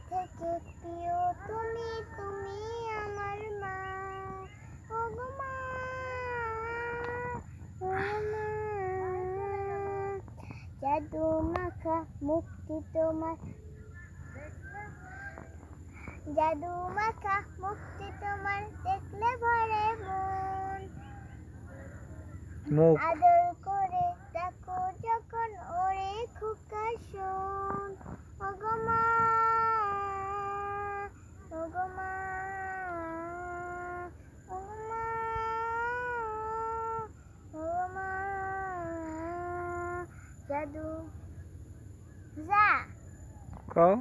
থেকে প্রিয় তুমি, তুমি আমার মা। ওগো মা, ওগো মা, জাদু মাখা মুক্তি তোমার, জাদু মাখা মুক্তি তোমার, দেখলে ভরে মন। মুখ আদর করে ডাকো যখন ওরে খোকা শোন। ওগো মা, ওগো মা, ওগো মা, ওগো মা, জাদু যা কও